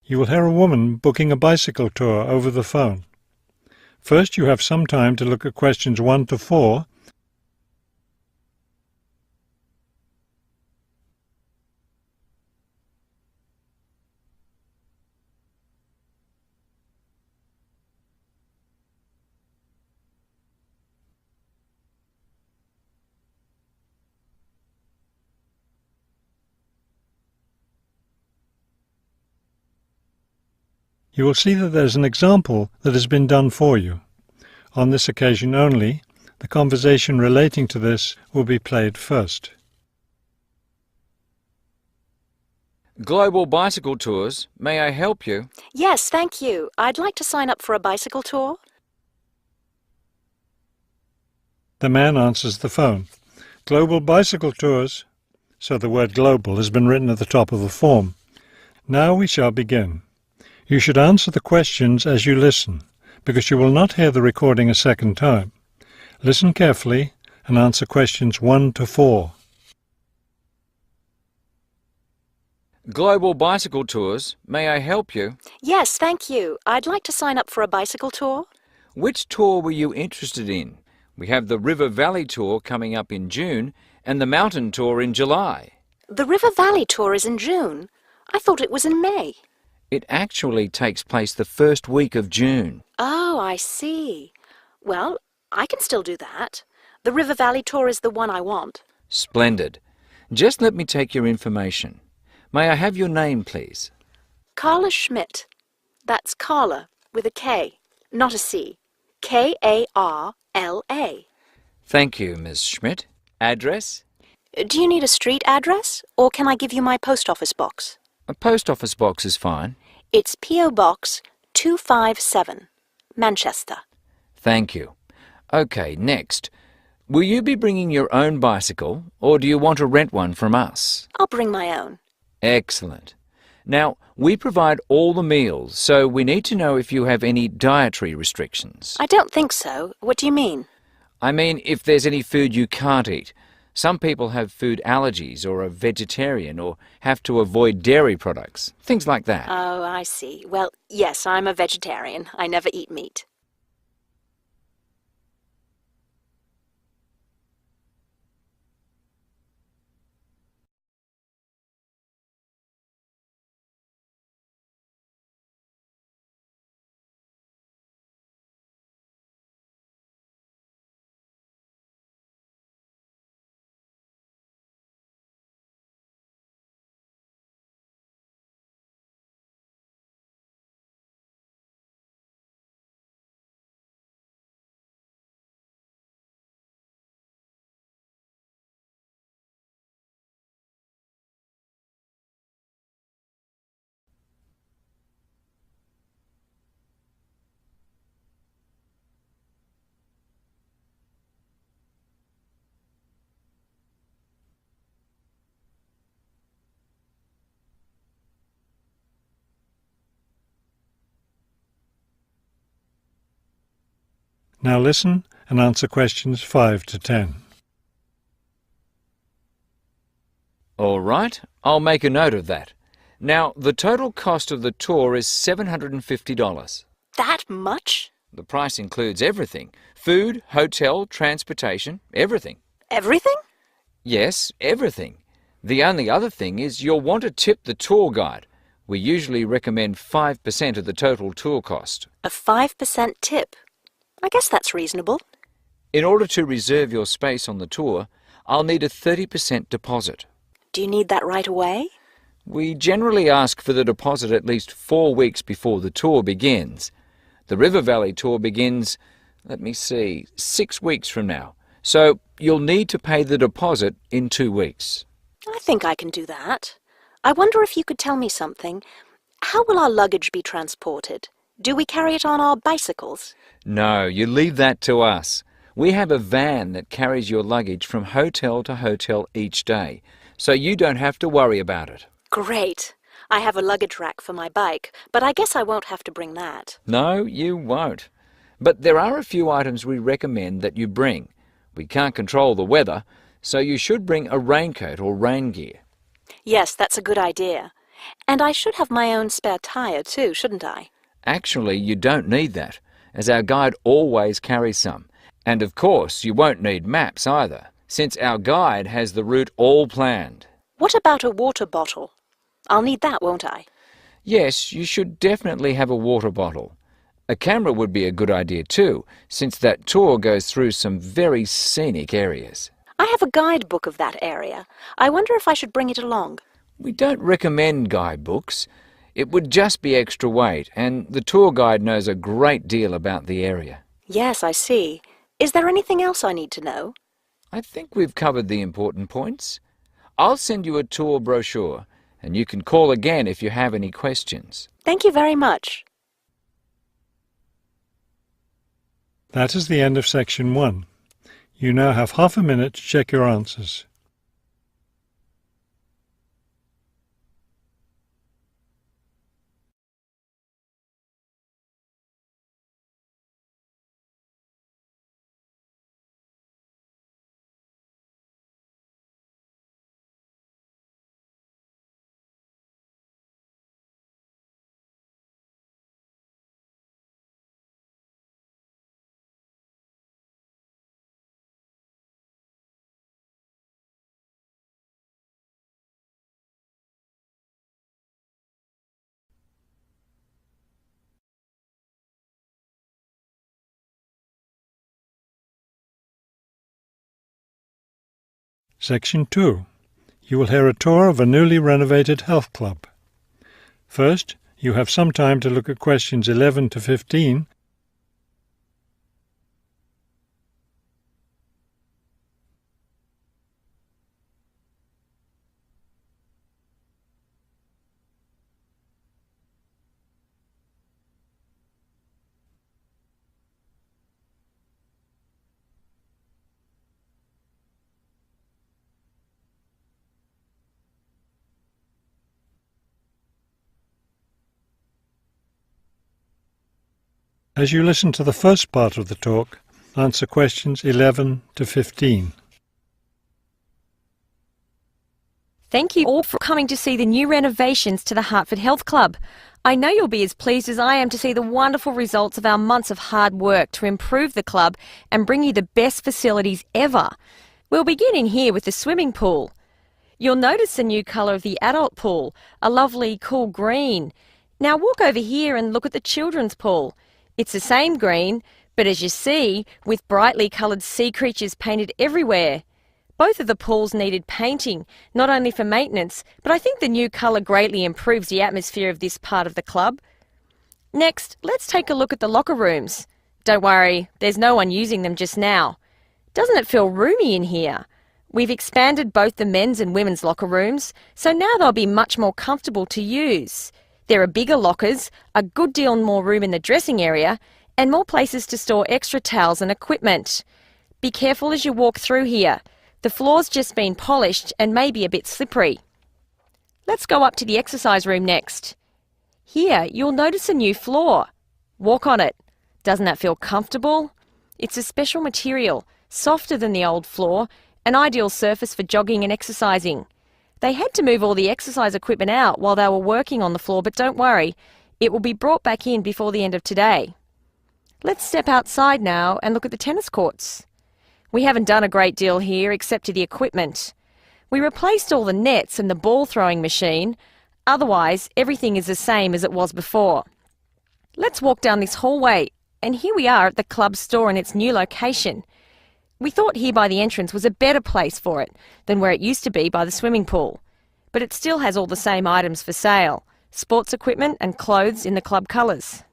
You will hear a woman booking a bicycle tour over the phone. First, you have some time to look at questions 1 to 4. You will see that there is an example that has been done for you. On this occasion only, the conversation relating to this will be played first. Global bicycle tours. May I help you? Yes, thank you. I'd like to sign up for a bicycle tour. The man answers the phone. Global bicycle tours. So the word global has been written at the top of the form. Now we shall begin. You should answer the questions as you listen, because you will not hear the recording a second time. Listen carefully and answer questions 1 to 4. Global bicycle tours. May I help you? Yes, thank you. I'd like to sign up for a bicycle tour. Which tour were you interested in? We have the River Valley tour coming up in June and the mountain tour in July. The River Valley tour is in June. I thought it was in May. It actually takes place the first week of June. Oh, I see. Well, I can still do that. The River Valley tour is the one I want. Splendid. Just let me take your information. May I have your name, please? Carla Schmidt. That's Carla with a K, not a C. K-A-R-L-A. Thank you, Ms. Schmidt. Address? Do you need a street address, or can I give you my post office box? A post office box is fine. It's P.O. Box 257, Manchester. Thank you. Okay, next. Will you be bringing your own bicycle, or do you want to rent one from us? I'll bring my own. Excellent. Now, we provide all the meals, so we need to know if you have any dietary restrictions. I don't think so. What do you mean? I mean, if there's any food you can't eat. Some people have food allergies or are vegetarian or have to avoid dairy products, things like that. Oh, I see. Well, yes, I'm a vegetarian. I never eat meat. Now listen and answer questions 5 to 10. All right, I'll make a note of that. Now, the total cost of the tour is $750. That much? The price includes everything. Food, hotel, transportation, everything. Everything? Yes, everything. The only other thing is you'll want to tip the tour guide. We usually recommend 5% of the total tour cost. A 5% tip. I guess that's reasonable. In order to reserve your space on the tour, I'll need a 30% deposit. Do you need that right away? We generally ask for the deposit at least 4 weeks before the tour begins. The River Valley tour begins, 6 weeks from now. So you'll need to pay the deposit in 2 weeks. I think I can do that. I wonder if you could tell me something. How will our luggage be transported? Do we carry it on our bicycles? No, you leave that to us. We have a van that carries your luggage from hotel to hotel each day, so you don't have to worry about it. Great. I have a luggage rack for my bike, but I guess I won't have to bring that. No, you won't. But there are a few items we recommend that you bring. We can't control the weather, so you should bring a raincoat or rain gear. Yes, that's a good idea. And I should have my own spare tyre too, shouldn't I? Actually, you don't need that, as our guide always carries some. And of course, you won't need maps either, since our guide has the route all planned. What about a water bottle? I'll need that, won't I? Yes, you should definitely have a water bottle. A camera would be a good idea too, since that tour goes through some very scenic areas. I have a guidebook of that area. I wonder if I should bring it along. We don't recommend guidebooks. It would just be extra weight, and the tour guide knows a great deal about the area. Yes, I see. Is there anything else I need to know? I think we've covered the important points. I'll send you a tour brochure, and you can call again if you have any questions. Thank you very much. That is the end of section 1. You now have half a minute to check your answers. Section 2. You will hear a tour of a newly renovated health club. First, you have some time to look at questions 11 to 15. As you listen to the first part of the talk, answer questions 11 to 15. Thank you all for coming to see the new renovations to the Hartford Health Club. I know you'll be as pleased as I am to see the wonderful results of our months of hard work to improve the club and bring you the best facilities ever. We'll begin in here with the swimming pool. You'll notice the new colour of the adult pool, a lovely cool green. Now walk over here and look at the children's pool. It's the same green, but as you see, with brightly coloured sea creatures painted everywhere. Both of the pools needed painting, not only for maintenance, but I think the new colour greatly improves the atmosphere of this part of the club. Next, let's take a look at the locker rooms. Don't worry, there's no one using them just now. Doesn't it feel roomy in here? We've expanded both the men's and women's locker rooms, so now they'll be much more comfortable to use. There are bigger lockers, a good deal more room in the dressing area, and more places to store extra towels and equipment. Be careful as you walk through here. The floor's just been polished and may be a bit slippery. Let's go up to the exercise room next. Here you'll notice a new floor. Walk on it. Doesn't that feel comfortable? It's a special material, softer than the old floor, an ideal surface for jogging and exercising. They had to move all the exercise equipment out while they were working on the floor, but don't worry, it will be brought back in before the end of today. Let's step outside now and look at the tennis courts. We haven't done a great deal here except to the equipment. We replaced all the nets and the ball throwing machine. Otherwise, everything is the same as it was before. Let's walk down this hallway, and here we are at the club store in its new location. We thought here by the entrance was a better place for it than where it used to be by the swimming pool. But it still has all the same items for sale, sports equipment and clothes in the club colours.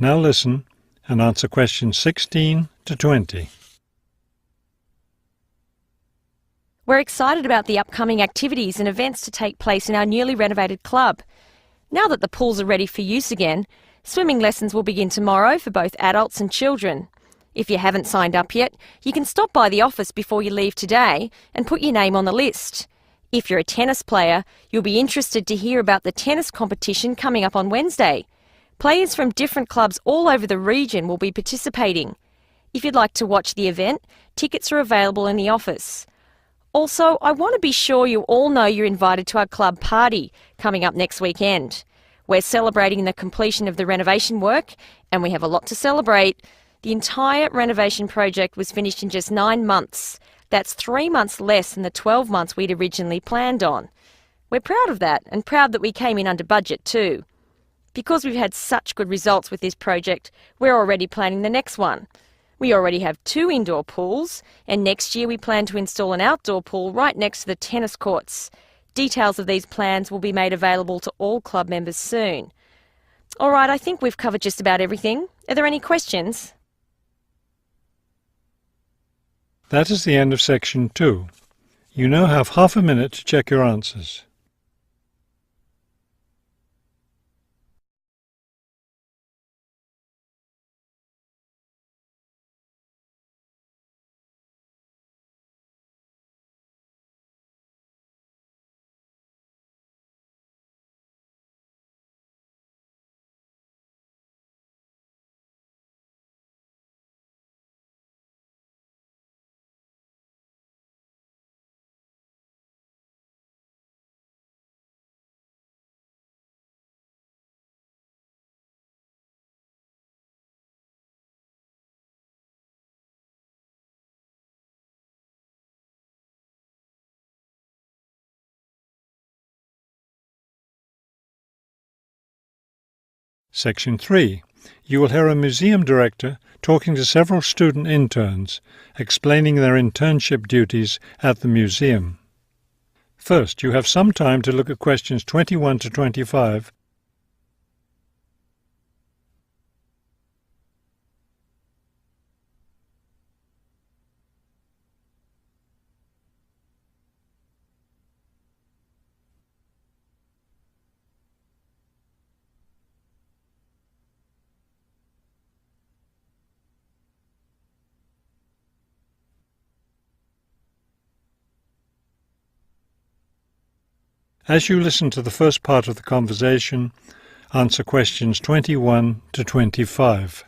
Now listen and answer questions 16 to 20. We're excited about the upcoming activities and events to take place in our newly renovated club. Now that the pools are ready for use again, swimming lessons will begin tomorrow for both adults and children. If you haven't signed up yet, you can stop by the office before you leave today and put your name on the list. If you're a tennis player, you'll be interested to hear about the tennis competition coming up on Wednesday. Players from different clubs all over the region will be participating. If you'd like to watch the event, tickets are available in the office. Also, I want to be sure you all know you're invited to our club party coming up next weekend. We're celebrating the completion of the renovation work, and we have a lot to celebrate. The entire renovation project was finished in just 9 months. That's 3 months less than the 12 months we'd originally planned on. We're proud of that, and proud that we came in under budget too. Because we've had such good results with this project, we're already planning the next one. We already have 2 indoor pools, and next year we plan to install an outdoor pool right next to the tennis courts. Details of these plans will be made available to all club members soon. All right, I think we've covered just about everything. Are there any questions? That is the end of section 2. You now have half a minute to check your answers. Section 3. You will hear a museum director talking to several student interns, explaining their internship duties at the museum. First, you have some time to look at questions 21 to 25. As you listen to the first part of the conversation, answer questions 21 to 25.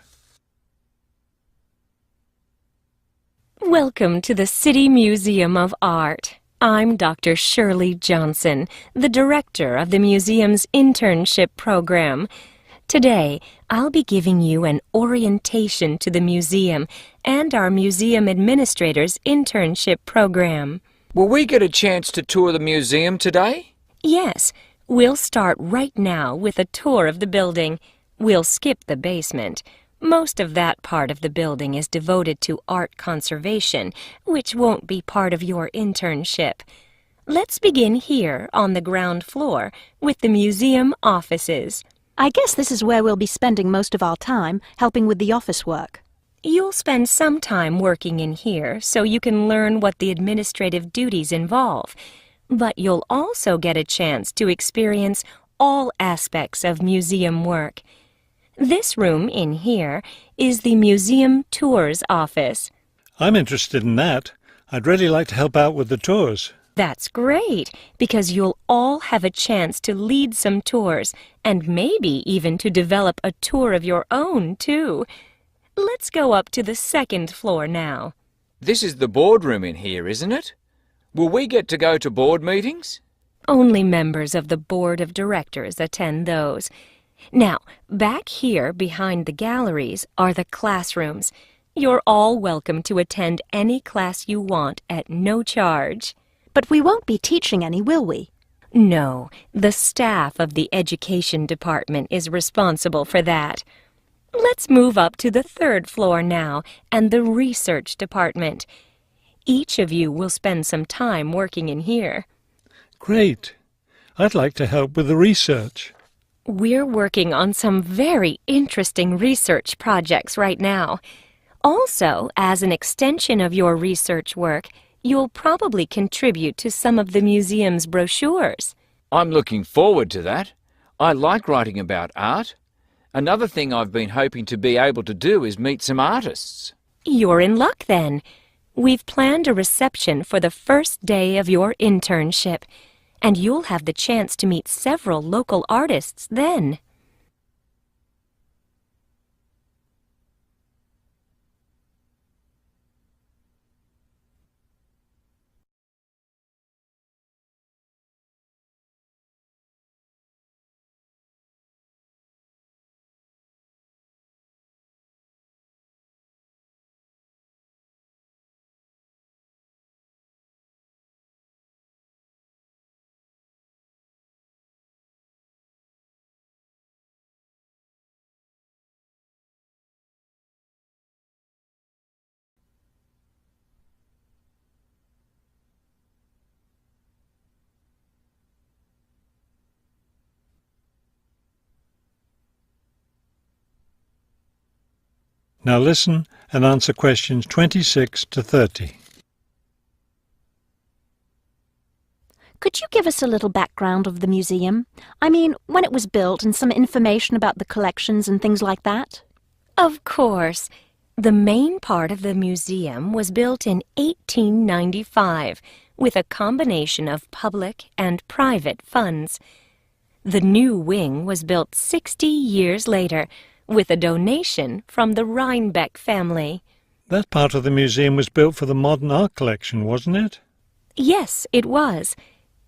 Welcome to the City Museum of Art. I'm Dr. Shirley Johnson, the director of the museum's internship program. Today, I'll be giving you an orientation to the museum and our museum administrator's internship program. Will we get a chance to tour the museum today? Yes, we'll start right now with a tour of the building. We'll skip the basement. Most of that part of the building is devoted to art conservation, which won't be part of your internship. Let's begin here on the ground floor with the museum offices. I guess this is where we'll be spending most of our time, helping with the office work. You'll spend some time working in here so you can learn what the administrative duties involve. But you'll also get a chance to experience all aspects of museum work. This room in here is the Museum Tours office. I'm interested in that. I'd really like to help out with the tours. That's great, because you'll all have a chance to lead some tours, and maybe even to develop a tour of your own, too. Let's go up to the second floor now. This is the boardroom in here, isn't it? Will we get to go to board meetings? Only members of the board of directors attend those. Now, back here behind the galleries are the classrooms. You're all welcome to attend any class you want at no charge. But we won't be teaching any, will we? No, the staff of the education department is responsible for that. Let's move up to the third floor now and the research department. Each of you will spend some time working in here. Great. I'd like to help with the research. We're working on some very interesting research projects right now. Also, as an extension of your research work, you'll probably contribute to some of the museum's brochures. I'm looking forward to that. I like writing about art. Another thing I've been hoping to be able to do is meet some artists. You're in luck then. We've planned a reception for the first day of your internship, and you'll have the chance to meet several local artists then. Now listen and answer questions 26 to 30. Could you give us a little background of the museum? I mean, when it was built and some information about the collections and things like that? Of course. The main part of the museum was built in 1895 with a combination of public and private funds. The new wing was built 60 years later with a donation from the Rhinebeck family. That part of the museum was built for the modern art collection, wasn't it? Yes, it was.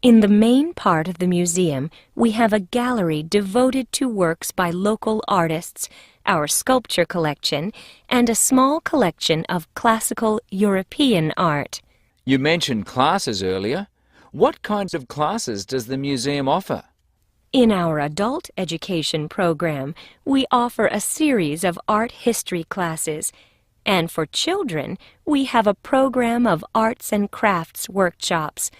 In the main part of the museum, we have a gallery devoted to works by local artists, our sculpture collection, and a small collection of classical European art. You mentioned classes earlier. What kinds of classes does the museum offer? In our adult education program, we offer a series of art history classes, and for children, we have a program of arts and crafts workshops.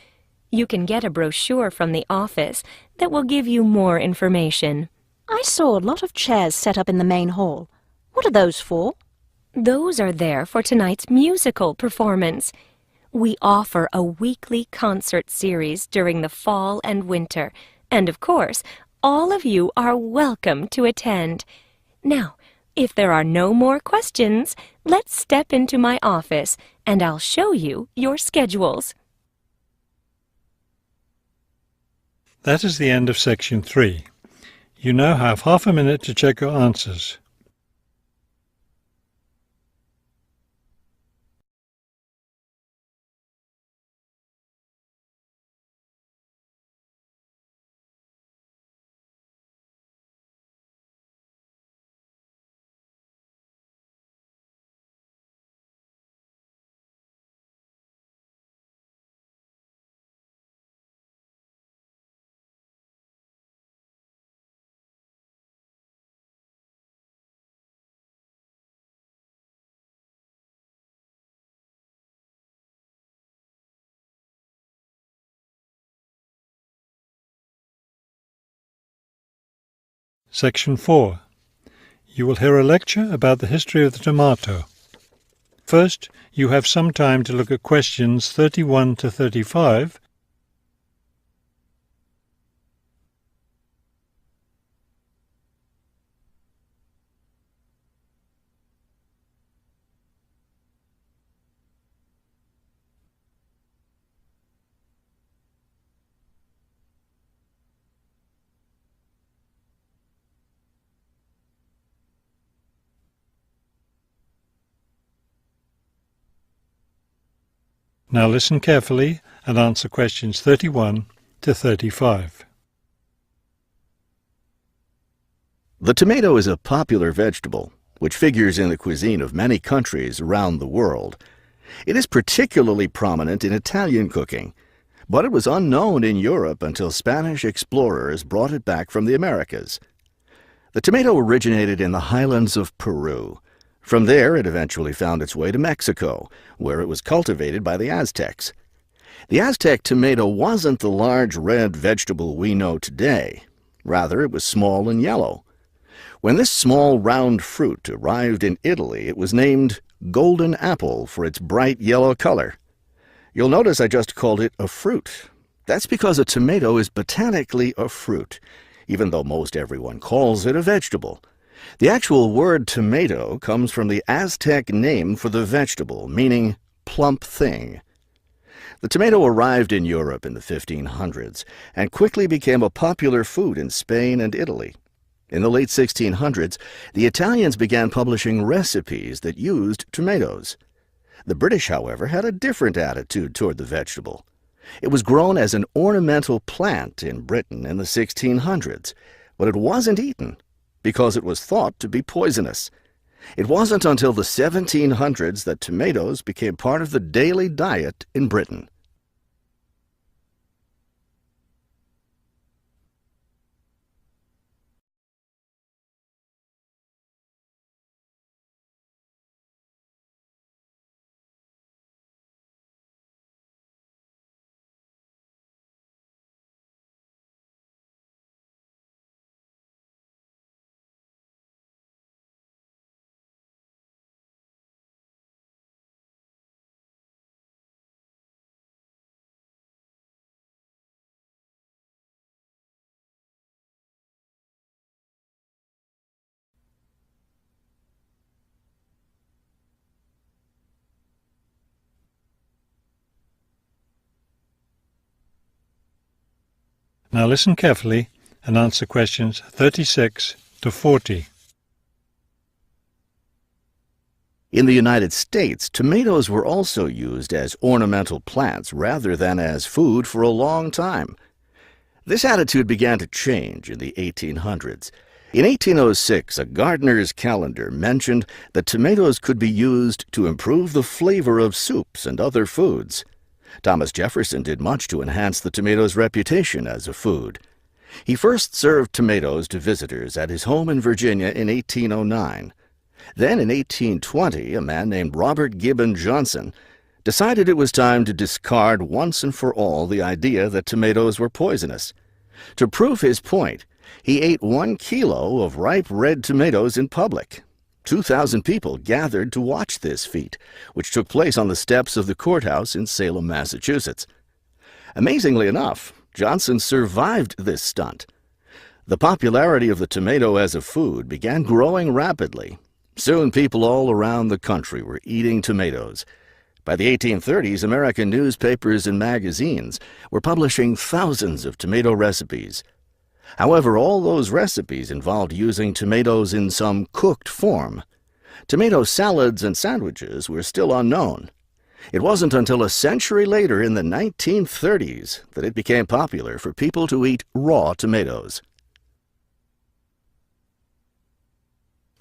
You can get a brochure from the office that will give you more information. I saw a lot of chairs set up in the main hall. What are those for? Those are there for tonight's musical performance. We offer a weekly concert series during the fall and winter, and of course, all of you are welcome to attend. Now, if there are no more questions, let's step into my office and I'll show you your schedules. That is the end of section 3. You now have half a minute to check your answers. Section 4. You will hear a lecture about the history of the tomato. First, you have some time to look at questions 31 to 35. Now listen carefully and answer questions 31 to 35. The tomato is a popular vegetable, which figures in the cuisine of many countries around the world. It is particularly prominent in Italian cooking, but it was unknown in Europe until Spanish explorers brought it back from the Americas. The tomato originated in the highlands of Peru. From there, it eventually found its way to Mexico, where it was cultivated by the Aztecs. The Aztec tomato wasn't the large red vegetable we know today. Rather, it was small and yellow. When this small round fruit arrived in Italy, it was named golden apple for its bright yellow color. You'll notice I just called it a fruit. That's because a tomato is botanically a fruit, even though most everyone calls it a vegetable. The actual word tomato comes from the Aztec name for the vegetable, meaning plump thing. The tomato arrived in Europe in the 1500s and quickly became a popular food in Spain and Italy. In the late 1600s, the Italians began publishing recipes that used tomatoes. The British, however, had a different attitude toward the vegetable. It was grown as an ornamental plant in Britain in the 1600s, but it wasn't eaten because it was thought to be poisonous. It wasn't until the 1700s that tomatoes became part of the daily diet in Britain. Now listen carefully and answer questions 36 to 40. In the United States, tomatoes were also used as ornamental plants rather than as food for a long time. This attitude began to change in the 1800s. In 1806, a gardener's calendar mentioned that tomatoes could be used to improve the flavor of soups and other foods. Thomas Jefferson did much to enhance the tomato's reputation as a food. He first served tomatoes to visitors at his home in Virginia in 1809. Then in 1820, a man named Robert Gibbon Johnson decided it was time to discard once and for all the idea that tomatoes were poisonous. To prove his point, he ate 1 kilo of ripe red tomatoes in public. 2,000 people gathered to watch this feat, which took place on the steps of the courthouse in Salem, Massachusetts. Amazingly enough, Johnson survived this stunt. The popularity of the tomato as a food began growing rapidly. Soon people all around the country were eating tomatoes. By the 1830s, American newspapers and magazines were publishing thousands of tomato recipes. However, all those recipes involved using tomatoes in some cooked form. Tomato salads and sandwiches were still unknown. It wasn't until a century later, in the 1930s, that it became popular for people to eat raw tomatoes.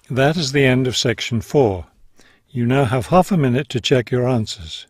That is the end of section 4. You now have half a minute to check your answers.